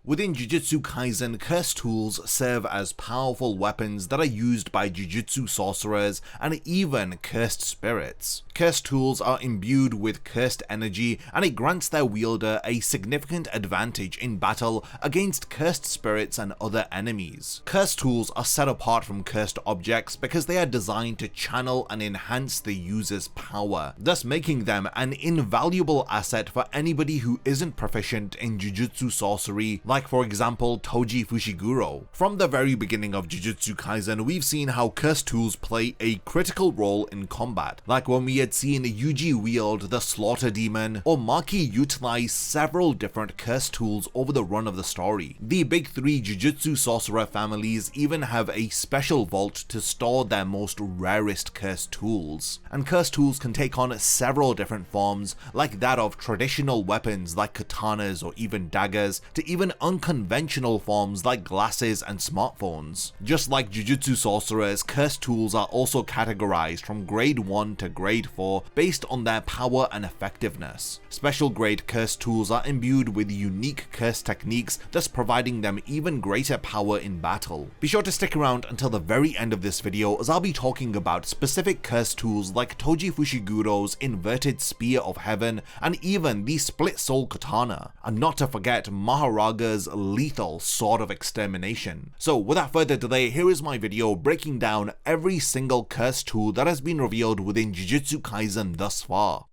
Within Jujutsu Kaisen, Cursed Tools serve as powerful weapons that are used by Jujutsu sorcerers and even cursed spirits. Cursed Tools are imbued with cursed energy, and it grants their wielder a significant advantage in battle against cursed spirits and other enemies. Cursed Tools are set apart from cursed objects because they are designed to channel and enhance the user's power, thus making them an invaluable asset for anybody who isn't proficient in Jujutsu sorcery, like for example Toji Fushiguro. From the very beginning of Jujutsu Kaisen, we've seen how Cursed Tools play a critical role in combat, like when we had seen Yuji wield the Slaughter Demon, or Maki utilize several different Cursed Tools over the run of the story. The big three Jujutsu sorcerer families even have a special vault to store their most rarest Cursed Tools, and Cursed Tools can take on several different forms, like that of traditional weapons like katanas or even daggers, to even unconventional forms like glasses and smartphones. Just like Jujutsu sorcerers, Cursed Tools are also categorized from grade 1 to grade 4 based on their power and effectiveness. Special grade Cursed Tools are imbued with unique curse techniques, thus providing them even greater power in battle. Be sure to stick around until the very end of this video, as I'll be talking about specific Cursed Tools like Toji Fushiguro's Inverted Spear of Heaven and even the Split Soul Katana, and not to forget Maharaga's lethal Sword of Extermination. So without further delay, here is my video breaking down every single Cursed Tool that has been revealed within Jujutsu Kaisen thus far.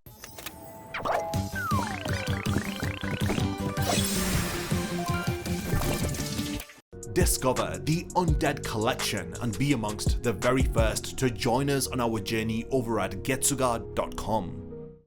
Discover the Undead Collection and be amongst the very first to join us on our journey over at getsuga.com.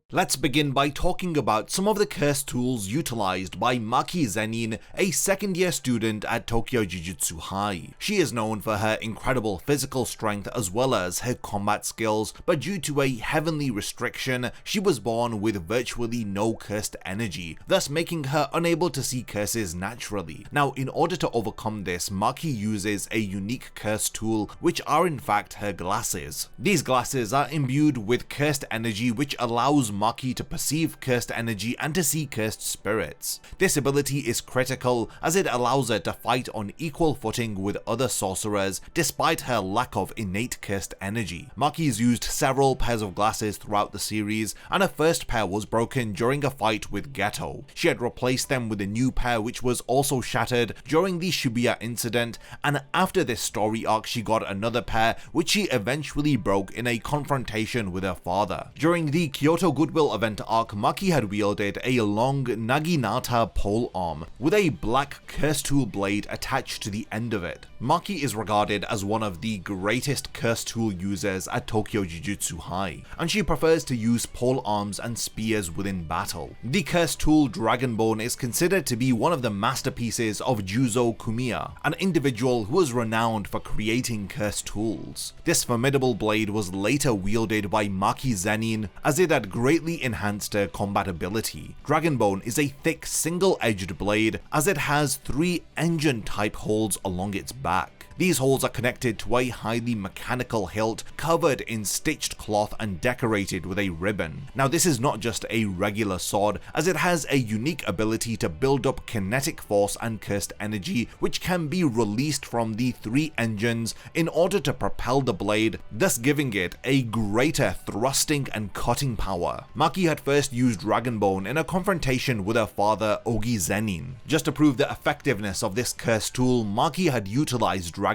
Let's begin by talking about some of the Cursed Tools utilized by Maki Zenin, a second year student at Tokyo Jujutsu High. She is known for her incredible physical strength as well as her combat skills, but due to a heavenly restriction, she was born with virtually no cursed energy, thus making her unable to see curses naturally. Now, in order to overcome this, Maki uses a unique Cursed Tool, which are in fact her glasses. These glasses are imbued with cursed energy, which allows Maki to perceive cursed energy and to see cursed spirits. This ability is critical as it allows her to fight on equal footing with other sorcerers despite her lack of innate cursed energy. Maki's used several pairs of glasses throughout the series, and her first pair was broken during a fight with Geto. She had replaced them with a new pair which was also shattered during the Shibuya incident, and after this story arc she got another pair which she eventually broke in a confrontation with her father. During the Kyoto Goodwill event arc, Maki had wielded a long Naginata pole arm with a black Cursed Tool blade attached to the end of it. Maki is regarded as one of the greatest Cursed Tool users at Tokyo Jujutsu High, and she prefers to use pole arms and spears within battle. The Cursed Tool Dragonbone is considered to be one of the masterpieces of Juzo Kumiya, an individual who was renowned for creating Cursed Tools. This formidable blade was later wielded by Maki Zenin, as it had greatly enhanced her combat ability. Dragonbone is a thick single-edged blade, as it has 3 engine-type holes along its back. These holes are connected to a highly mechanical hilt covered in stitched cloth and decorated with a ribbon. Now, this is not just a regular sword, as it has a unique ability to build up kinetic force and cursed energy which can be released from the 3 engines in order to propel the blade, thus giving it a greater thrusting and cutting power. Maki had first used Dragonbone in a confrontation with her father Ogi Zenin. Just to prove the effectiveness of this Cursed Tool, Maki had utilized Dragonbone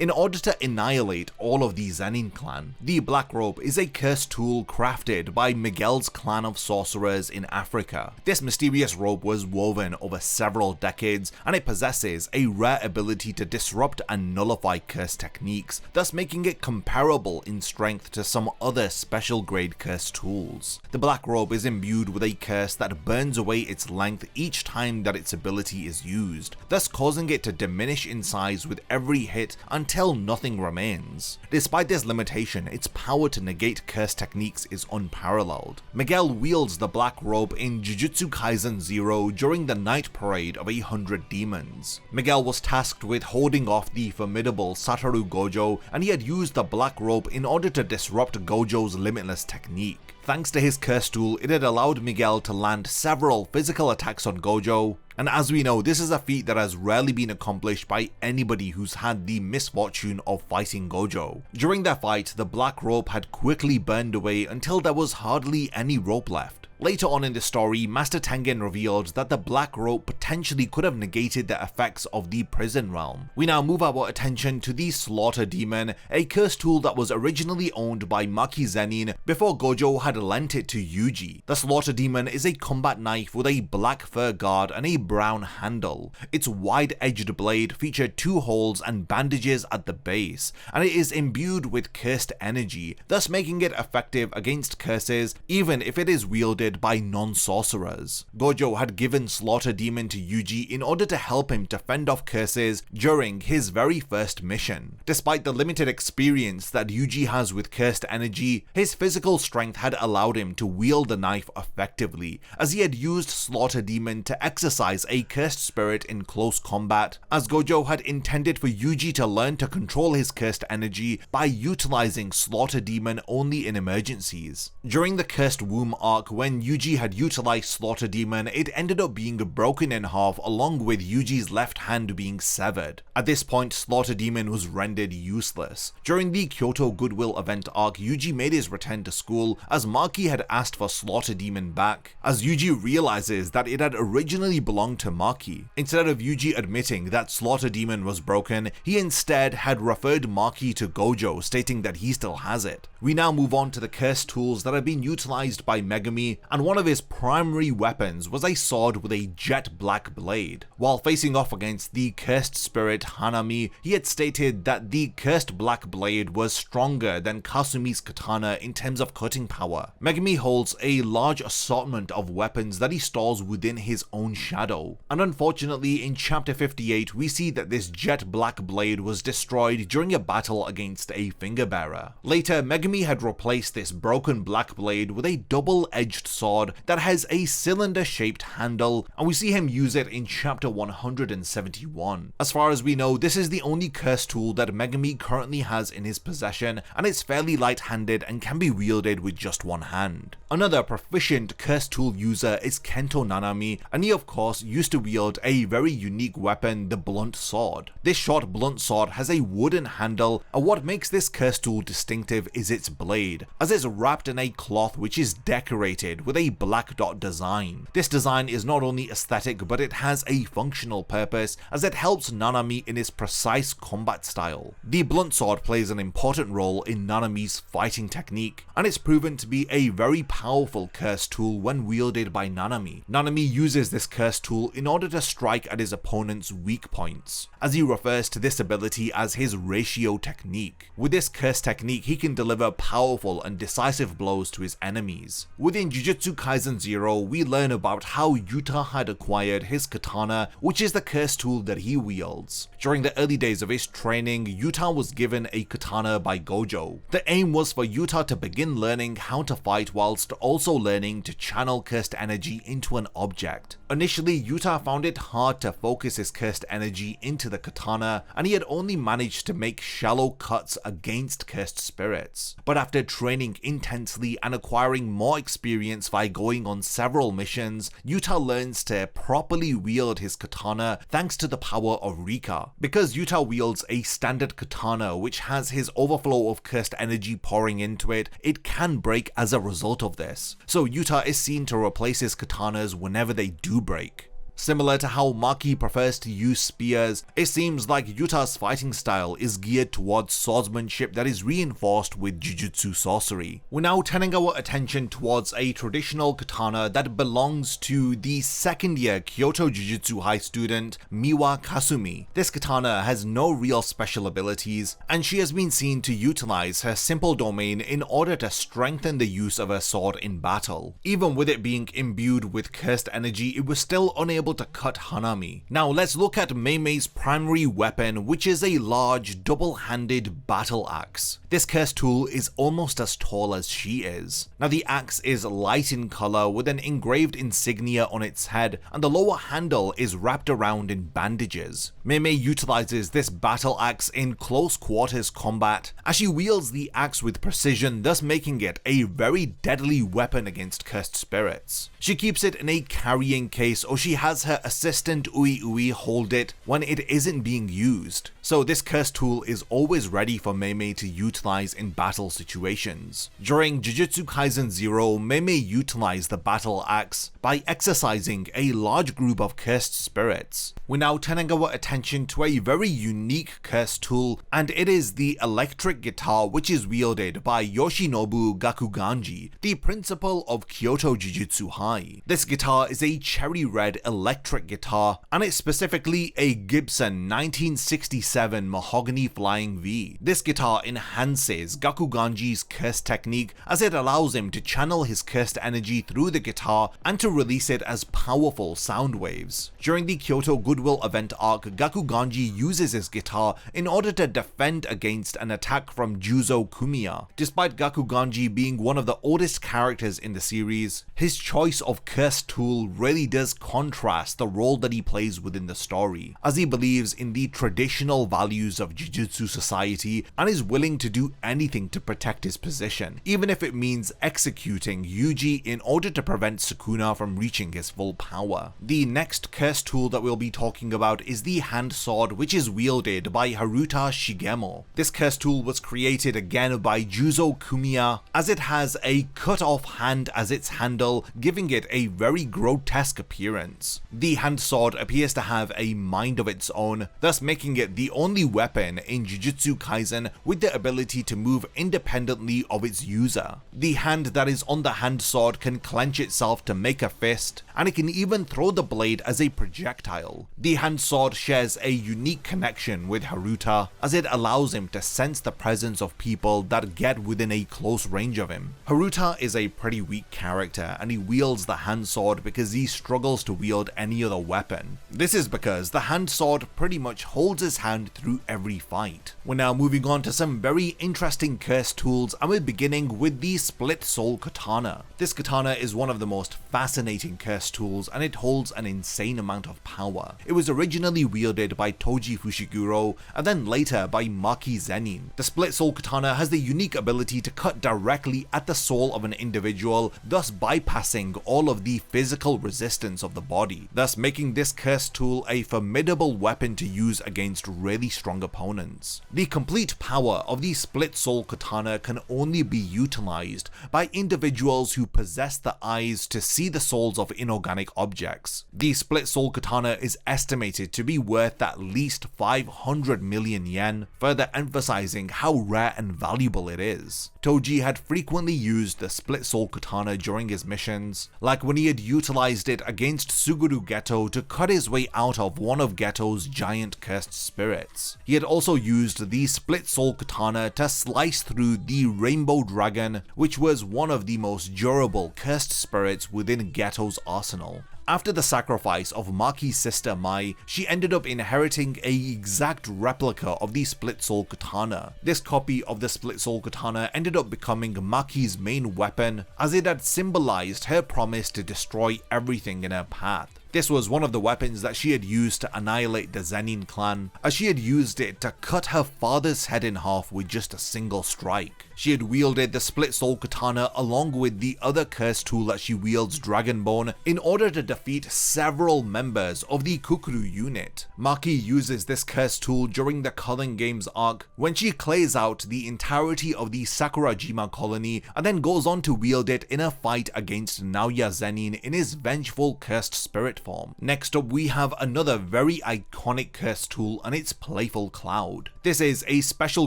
in order to annihilate all of the Zenin clan. The Black Rope is a Cursed Tool crafted by Miguel's clan of sorcerers in Africa. This mysterious rope was woven over several decades, and it possesses a rare ability to disrupt and nullify curse techniques, thus making it comparable in strength to some other special grade Cursed Tools. The Black Rope is imbued with a curse that burns away its length each time that its ability is used, thus causing it to diminish in size with every hit until nothing remains. Despite this limitation, its power to negate curse techniques is unparalleled. Miguel wields the Black Rope in Jujutsu Kaisen 0 during the night parade of 100 demons. Miguel was tasked with holding off the formidable Satoru Gojo, and he had used the Black Rope in order to disrupt Gojo's limitless technique. Thanks to his cursed tool, it had allowed Miguel to land several physical attacks on Gojo, and as we know, this is a feat that has rarely been accomplished by anybody who's had the misfortune of fighting Gojo. During their fight, the black rope had quickly burned away until there was hardly any rope left. Later on in the story, Master Tengen revealed that the black rope potentially could have negated the effects of the prison realm. We now move our attention to the Slaughter Demon, a cursed tool that was originally owned by Maki Zenin before Gojo had lent it to Yuji. The Slaughter Demon is a combat knife with a black fur guard and a brown handle. Its wide-edged blade featured 2 holes and bandages at the base, and it is imbued with cursed energy, thus making it effective against curses even if it is wielded by non-sorcerers. Gojo had given Slaughter Demon to Yuji in order to help him to fend off curses during his very first mission. Despite the limited experience that Yuji has with cursed energy, his physical strength had allowed him to wield the knife effectively, as he had used Slaughter Demon to exercise a cursed spirit in close combat, as Gojo had intended for Yuji to learn to control his cursed energy by utilizing Slaughter Demon only in emergencies. During the Cursed Womb arc, when Yuji had utilized Slaughter Demon, it ended up being broken in half along with Yuji's left hand being severed. At this point, Slaughter Demon was rendered useless. During the Kyoto Goodwill event arc, Yuji made his return to school as Maki had asked for Slaughter Demon back, as Yuji realizes that it had originally belonged to Maki. Instead of Yuji admitting that Slaughter Demon was broken, he instead had referred Maki to Gojo, stating that he still has it. We now move on to the cursed tools that have been utilized by Megumi, and one of his primary weapons was a sword with a jet black blade. While facing off against the cursed spirit Nanami, he had stated that the cursed black blade was stronger than Kasumi's katana in terms of cutting power. Megumi holds a large assortment of weapons that he stores within his own shadow, and unfortunately in chapter 58 we see that this jet black blade was destroyed during a battle against a finger bearer. Later, Megumi had replaced this broken black blade with a double-edged sword that has a cylinder-shaped handle, and we see him use it in chapter 171. As far as we know, this is the only cursed tool that Megumi currently has in his possession, and it's fairly light-handed and can be wielded with just one hand. Another proficient cursed tool user is Kento Nanami, and he of course used to wield a very unique weapon, the blunt sword. This short blunt sword has a wooden handle, and what makes this cursed tool distinctive is its blade, as it's wrapped in a cloth which is decorated with a black dot design. This design is not only aesthetic, but it has a functional purpose, as it helps Nanami in his precise combat style. The blunt sword plays an important role in Nanami's fighting technique, and it's proven to be a very powerful cursed tool when wielded by Nanami. Nanami uses this cursed tool in order to strike at his opponent's weak points, as he refers to this ability as his ratio technique. With this cursed technique, he can deliver powerful and decisive blows to his enemies. Within Jujutsu Kaisen 0, we learn about how Yuta had acquired his katana, which is the cursed tool that he wields. During the early days of his training, Yuta was given a katana by Gojo. The aim was for Yuta to begin learning how to fight whilst also learning to channel cursed energy into an object. Initially, Yuta found it hard to focus his cursed energy into the katana, and he had only managed to make shallow cuts against cursed spirits. But after training intensely and acquiring more experience by going on several missions, Yuta learns to properly wield his katana thanks to the power of Rika. Because Yuta wields a standard katana which has his overflow of cursed energy pouring into it, it can break as a result of this. So Yuta is seen to replace his katanas whenever they do break. Similar to how Maki prefers to use spears, it seems like Yuta's fighting style is geared towards swordsmanship that is reinforced with Jujutsu sorcery. We're now turning our attention towards a traditional katana that belongs to the second year Kyoto Jujutsu High student Miwa Kasumi. This katana has no real special abilities, and she has been seen to utilize her simple domain in order to strengthen the use of her sword in battle. Even with it being imbued with cursed energy, it was still unable able to cut Hanami. Now let's look at Mei's primary weapon, which is a large double-handed battle axe. This cursed tool is almost as tall as she is. Now the axe is light in color with an engraved insignia on its head, and the lower handle is wrapped around in bandages. Mei utilizes this battle axe in close quarters combat as she wields the axe with precision, thus making it a very deadly weapon against cursed spirits. She keeps it in a carrying case, or she has her assistant Ui hold it when it isn't being used. So this cursed tool is always ready for Mei to utilize in battle situations. During Jujutsu Kaisen 0, Mei utilized the battle axe by exercising a large group of cursed spirits. We're now turning our attention to a very unique cursed tool, and it is the electric guitar, which is wielded by Yoshinobu Gakuganji, the principal of Kyoto Jujutsu High. This guitar is a cherry red electric guitar, and it's specifically a Gibson 1967 Mahogany Flying V. This guitar enhances Gakuganji's cursed technique as it allows him to channel his cursed energy through the guitar and to release it as powerful sound waves. During the Kyoto Goodwill event arc, Gakuganji uses his guitar in order to defend against an attack from Juzo Kumiya. Despite Gakuganji being one of the oldest characters in the series, his choice of cursed tool really does contrast the role that he plays within the story, as he believes in the traditional values of Jujutsu society and is willing to do anything to protect his position, even if it means executing Yuji in order to prevent Sukuna from reaching his full power. The next cursed tool that we'll be talking about is the hand sword, which is wielded by Haruta Shigemo. This cursed tool was created again by Juzo Kumiya, as it has a cut-off hand as its handle, giving it a very grotesque appearance. The hand sword appears to have a mind of its own, thus making it the only weapon in Jujutsu Kaisen with the ability to move independently of its user. The hand that is on the hand sword can clench itself to make a fist, and it can even throw the blade as a projectile. The hand sword shares a unique connection with Haruta, as it allows him to sense the presence of people that get within a close range of him. Haruta is a pretty weak character, and he wields the hand sword because he struggles to wield any other weapon. This is because the hand sword pretty much holds his hand through every fight. We're now moving on to some very interesting cursed tools, and we're beginning with the Split Soul Katana. This katana is one of the most fascinating cursed tools, and it holds an insane amount of power. It was originally wielded by Toji Fushiguro, and then later by Maki Zenin. The Split Soul Katana has the unique ability to cut directly at the soul of an individual, thus bypassing all of the physical resistance of the body, thus making this cursed tool a formidable weapon to use against really strong opponents. The complete power of the Split Soul Katana can only be utilized by individuals who possess the eyes to see the souls of inorganic objects. The Split Soul Katana is estimated to be worth at least 500 million yen, further emphasizing how rare and valuable it is. Toji had frequently used the Split Soul Katana during his missions, like when he had utilized it against Suguru Geto to cut his way out of one of Geto's giant cursed spirits. He had also used the Split Soul Katana to slice through the Rainbow Dragon, which was one of the most durable cursed spirits within Geto's arsenal. After the sacrifice of Maki's sister Mai, she ended up inheriting an exact replica of the Split Soul Katana. This copy of the Split Soul Katana ended up becoming Maki's main weapon, as it had symbolized her promise to destroy everything in her path. This was one of the weapons that she had used to annihilate the Zenin clan, as she had used it to cut her father's head in half with just a single strike. She had wielded the Split Soul Katana along with the other cursed tool that she wields, Dragonbone, in order to defeat several members of the Kukuru unit. Maki uses this cursed tool during the Culling Games arc when she clears out the entirety of the Sakurajima colony, and then goes on to wield it in a fight against Naoya Zenin in his vengeful cursed spirit form. Next up, we have another very iconic cursed tool, and it's Playful Cloud. This is a special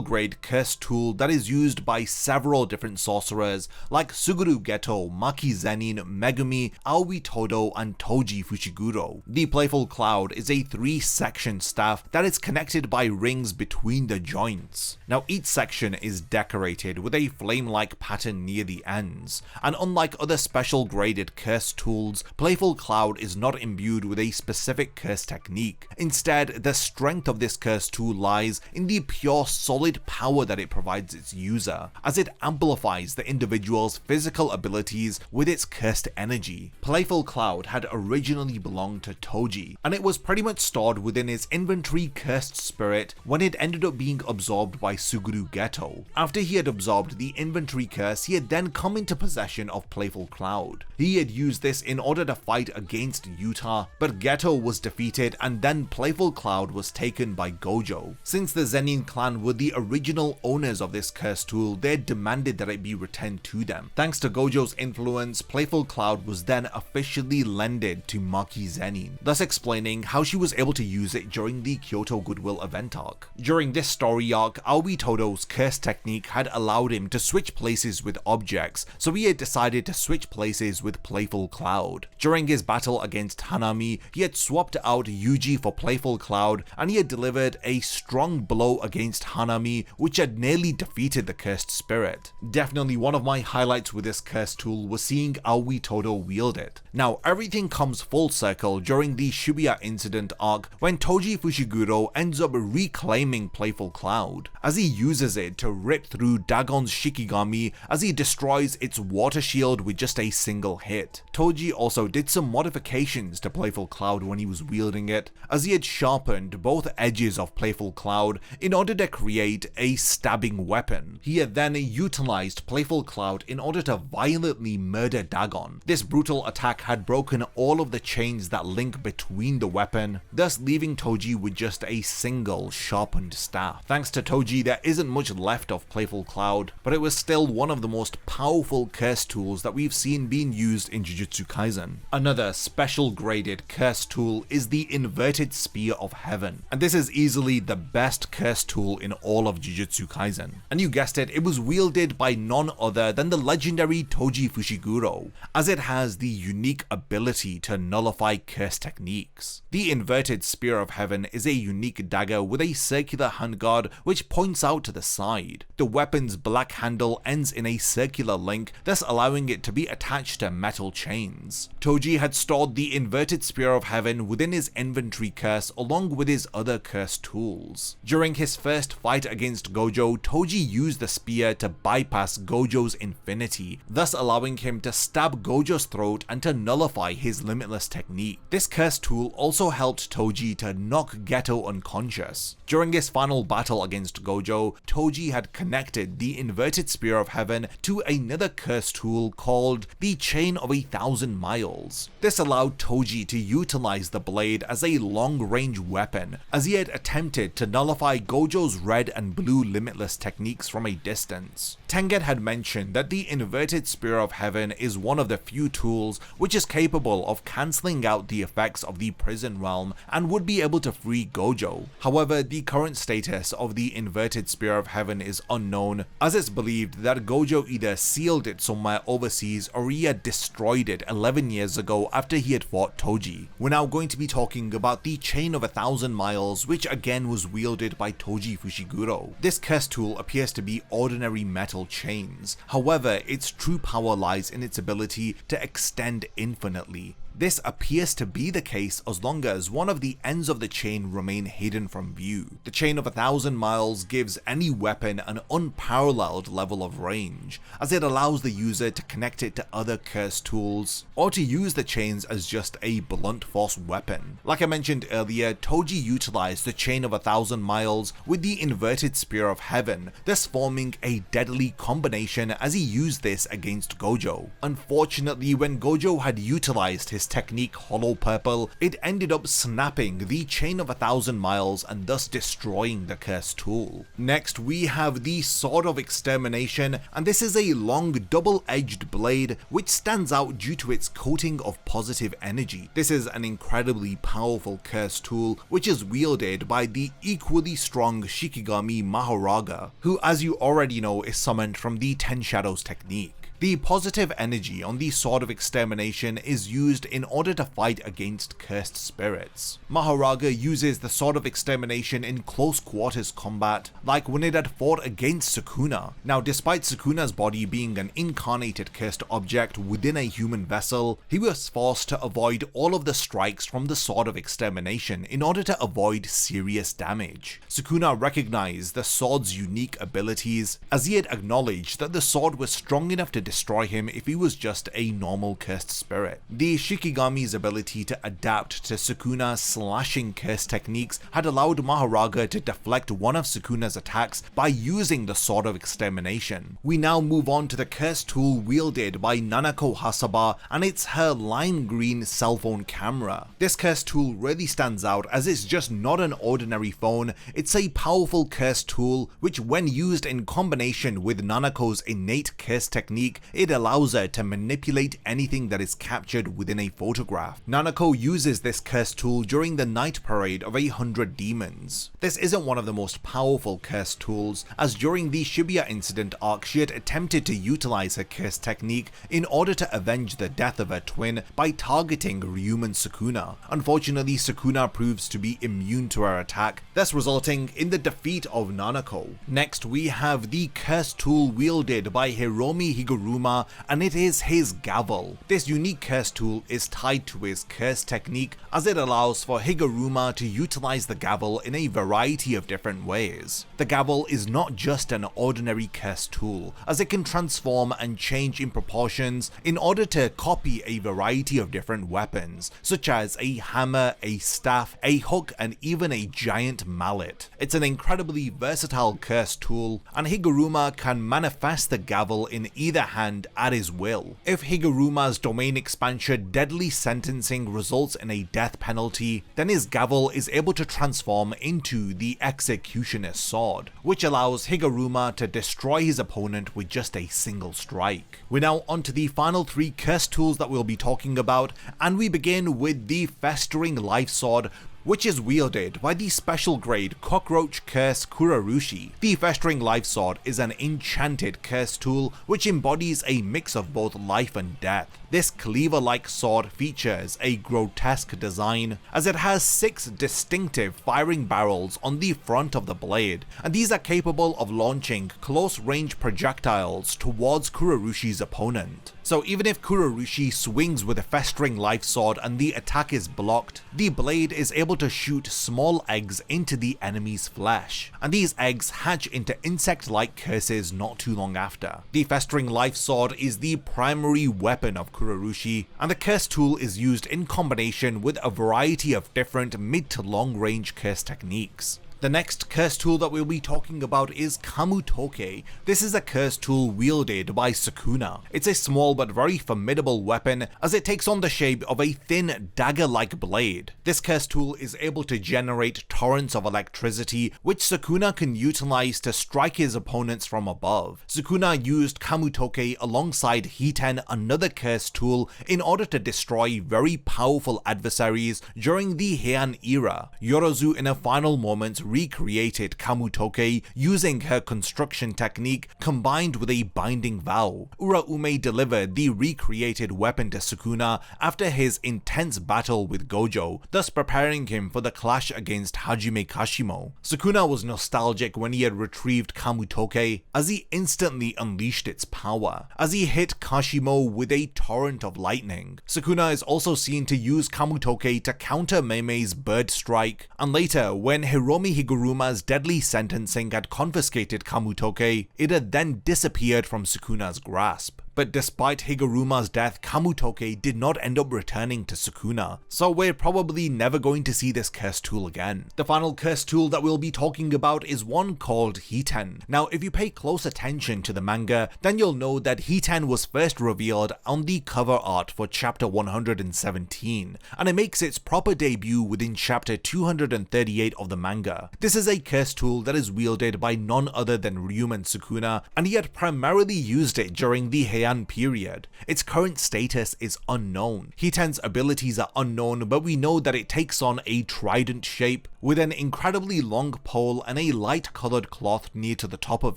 grade cursed tool that is used by several different sorcerers like Suguru Geto, Maki Zenin, Megumi, Aoi Todo, and Toji Fushiguro. The Playful Cloud is a 3-section staff that is connected by rings between the joints. Now each section is decorated with a flame-like pattern near the ends, and unlike other special graded cursed tools, Playful Cloud is not imbued with a specific curse technique. Instead, the strength of this curse tool lies in the pure solid power that it provides its user, as it amplifies the individual's physical abilities with its cursed energy. Playful Cloud had originally belonged to Toji, and it was pretty much stored within his inventory cursed spirit when it ended up being absorbed by Suguru Geto. After he had absorbed the inventory curse, he had then come into possession of Playful Cloud. He had used this in order to fight against Yuta, but Geto was defeated and then Playful Cloud was taken by Gojo. Since the Zenin clan were the original owners of this curse tool, they had demanded that it be returned to them. Thanks to Gojo's influence, Playful Cloud was then officially lended to Maki Zenin, thus explaining how she was able to use it during the Kyoto Goodwill event arc. During this story arc, Aoi Todo's curse technique had allowed him to switch places with objects, so he had decided to switch places with Playful Cloud. During his battle against Nanami, he had swapped out Yuji for Playful Cloud, and he had delivered a strong blow against Nanami, which had nearly defeated the cursed spirit. Definitely one of my highlights with this curse tool was seeing Aoi Todo wield it. Now, everything comes full circle during the Shibuya incident arc when Toji Fushiguro ends up reclaiming Playful Cloud, as he uses it to rip through Dagon's Shikigami as he destroys its water shield with just a single hit. Toji also did some modifications to Playful Cloud when he was wielding it, as he had sharpened both edges of Playful Cloud in order to create a stabbing weapon. He had then utilized Playful Cloud in order to violently murder Dagon. This brutal attack had broken all of the chains that link between the weapon, thus leaving Toji with just a single sharpened staff. Thanks to Toji, there isn't much left of Playful Cloud, but it was still one of the most powerful curse tools that we've seen being used in Jujutsu Kaisen. Another special graded curse tool is the Inverted Spear of Heaven, and this is easily the best curse tool in all of Jujutsu Kaisen. And you guessed it, it was wielded by none other than the legendary Toji Fushiguro, as it has the unique ability to nullify curse techniques. The Inverted Spear of Heaven is a unique dagger with a circular handguard which points out to the side. The weapon's black handle ends in a circular link, thus allowing it to be attached to metal chains. Toji had stored the Inverted Spear of Heaven within his inventory curse along with his other curse tools. During his first fight against Gojo, Toji used the spear to bypass Gojo's infinity, thus allowing him to stab Gojo's throat and to nullify his limitless technique. This curse tool also helped Toji to knock Geto unconscious. During his final battle against Gojo, Toji had connected the Inverted Spear of Heaven to another curse tool called the Chain of 1,000 Miles. This allowed Toji to utilize the blade as a long-range weapon, as he had attempted to nullify Gojo's red and blue limitless techniques from a distance. Tengen had mentioned that the Inverted Spear of Heaven is one of the few tools which is capable of cancelling out the effects of the prison realm and would be able to free Gojo. However, the current status of the Inverted Spear of Heaven is unknown, as it's believed that Gojo either sealed it somewhere overseas or he had destroyed it 11 years ago after he had fought Toji. We're now going to be talking about the Chain of 1,000 Miles, which again was wielded by Toji Fushiguro. This curse tool appears to be ordinary metal chains, however its true power lies in its ability to extend infinitely. This appears to be the case as long as one of the ends of the chain remain hidden from view. The Chain of 1,000 Miles gives any weapon an unparalleled level of range, as it allows the user to connect it to other curse tools, or to use the chains as just a blunt force weapon. Like I mentioned earlier, Toji utilized the Chain of 1,000 Miles with the Inverted Spear of Heaven, thus forming a deadly combination as he used this against Gojo. Unfortunately, when Gojo had utilized his technique Hollow Purple, it ended up snapping the Chain of 1,000 Miles and thus destroying the cursed tool. Next, we have the Sword of Extermination, and this is a long double-edged blade which stands out due to its coating of positive energy. This is an incredibly powerful cursed tool which is wielded by the equally strong Shikigami Mahoraga, who, as you already know, is summoned from the Ten Shadows technique. The positive energy on the Sword of Extermination is used in order to fight against cursed spirits. Mahoraga uses the Sword of Extermination in close quarters combat, like when it had fought against Sukuna. Now, despite Sukuna's body being an incarnated cursed object within a human vessel, he was forced to avoid all of the strikes from the Sword of Extermination in order to avoid serious damage. Sukuna recognized the sword's unique abilities, as he had acknowledged that the sword was strong enough to destroy him if he was just a normal cursed spirit. The Shikigami's ability to adapt to Sukuna's slashing curse techniques had allowed Mahoraga to deflect one of Sukuna's attacks by using the Sword of Extermination. We now move on to the curse tool wielded by Nanako Hasaba, and it's her lime green cell phone camera. This curse tool really stands out as it's just not an ordinary phone, it's a powerful curse tool which, when used in combination with Nanako's innate curse technique, it allows her to manipulate anything that is captured within a photograph. Nanako uses this curse tool during the night parade of 100 demons. This isn't one of the most powerful curse tools, as during the Shibuya incident arc she had attempted to utilize her curse technique in order to avenge the death of her twin by targeting Ryuman Sukuna. Unfortunately, Sukuna proves to be immune to her attack, thus resulting in the defeat of Nanako. Next, we have the curse tool wielded by Hiromi Higuruma, and it is his Gavel. This unique curse tool is tied to his curse technique, as it allows for Higuruma to utilize the Gavel in a variety of different ways. The Gavel is not just an ordinary curse tool, as it can transform and change in proportions in order to copy a variety of different weapons, such as a hammer, a staff, a hook, and even a giant mallet. It's an incredibly versatile curse tool, and Higuruma can manifest the Gavel in either hand at his will. If Higuruma's domain expansion Deadly Sentencing results in a death penalty, then his Gavel is able to transform into the Executioner's Sword, which allows Higuruma to destroy his opponent with just a single strike. We're now on to the final three curse tools that we'll be talking about, and we begin with the Festering Life Sword, which is wielded by the special grade Cockroach Curse Kurarushi. The Festering Life Sword is an enchanted curse tool which embodies a mix of both life and death. This cleaver-like sword features a grotesque design, as it has 6 distinctive firing barrels on the front of the blade, and these are capable of launching close-range projectiles towards Kurarushi's opponent. So even if Kurarushi swings with a Festering Life Sword and the attack is blocked, the blade is able to shoot small eggs into the enemy's flesh, and these eggs hatch into insect-like curses not too long after. The Festering Life Sword is the primary weapon of Kurarushi, and the curse tool is used in combination with a variety of different mid to long range curse techniques. The next curse tool that we'll be talking about is Kamutoke. This is a curse tool wielded by Sukuna. It's a small but very formidable weapon, as it takes on the shape of a thin dagger-like blade. This curse tool is able to generate torrents of electricity, which Sukuna can utilize to strike his opponents from above. Sukuna used Kamutoke alongside Hiten, another curse tool, in order to destroy very powerful adversaries during the Heian era. Yorozu, in her final moments, recreated Kamutoke using her construction technique combined with a binding vow. Uraume delivered the recreated weapon to Sukuna after his intense battle with Gojo, thus preparing him for the clash against Hajime Kashimo. Sukuna was nostalgic when he had retrieved Kamutoke, as he instantly unleashed its power, as he hit Kashimo with a torrent of lightning. Sukuna is also seen to use Kamutoke to counter Meime's bird strike, and later, when Hiromi Higuruma's Deadly Sentencing had confiscated Kamutoke, it had then disappeared from Sukuna's grasp. But despite Higuruma's death, Kamutoke did not end up returning to Sukuna, so we're probably never going to see this curse tool again. The final curse tool that we'll be talking about is one called Hiten. Now, if you pay close attention to the manga, then you'll know that Hiten was first revealed on the cover art for chapter 117, and it makes its proper debut within chapter 238 of the manga. This is a curse tool that is wielded by none other than Ryuman Sukuna, and he had primarily used it during the Heian Heian period. Its current status is unknown. Hiten's abilities are unknown, but we know that it takes on a trident shape with an incredibly long pole and a light coloured cloth near to the top of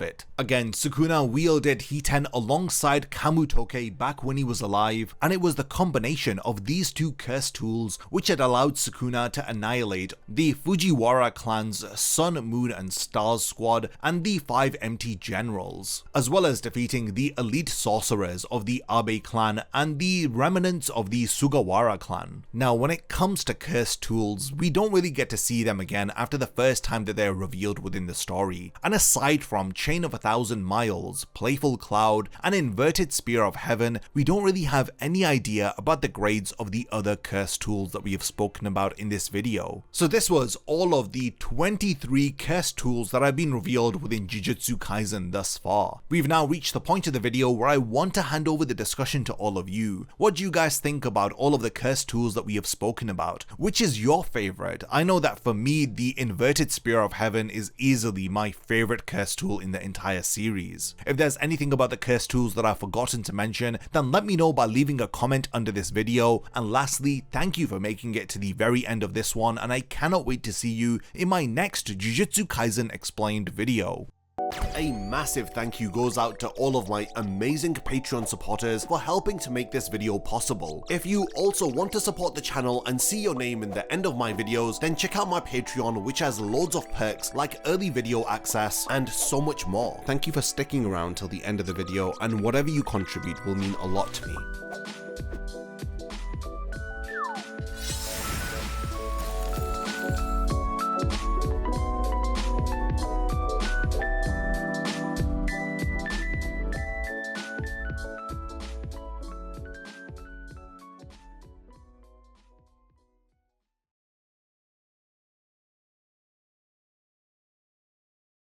it. Again, Sukuna wielded Hiten alongside Kamutoke back when he was alive, and it was the combination of these two cursed tools which had allowed Sukuna to annihilate the Fujiwara clan's Sun, Moon and Stars squad and the 5 empty generals, as well as defeating the elite sorcerers of the Abe clan and the remnants of the Sugawara clan. Now, when it comes to cursed tools, we don't really get to see them again after the first time that they're revealed within the story, and aside from Chain of 1,000 Miles, Playful Cloud and Inverted Spear of Heaven, we don't really have any idea about the grades of the other cursed tools that we have spoken about in this video. So this was all of the 23 cursed tools that have been revealed within Jujutsu Kaisen thus far. We've now reached the point of the video where I want to hand over the discussion to all of you. What do you guys think about all of the cursed tools that we have spoken about? Which is your favorite? I know that for me, the Inverted Spear of Heaven is easily my favorite cursed tool in the entire series. If there's anything about the cursed tools that I've forgotten to mention, then let me know by leaving a comment under this video. And lastly, thank you for making it to the very end of this one, and I cannot wait to see you in my next Jujutsu Kaisen Explained video. A massive thank you goes out to all of my amazing Patreon supporters for helping to make this video possible. If you also want to support the channel and see your name in the end of my videos, then check out my Patreon, which has loads of perks like early video access and so much more. Thank you for sticking around till the end of the video, and whatever you contribute will mean a lot to me.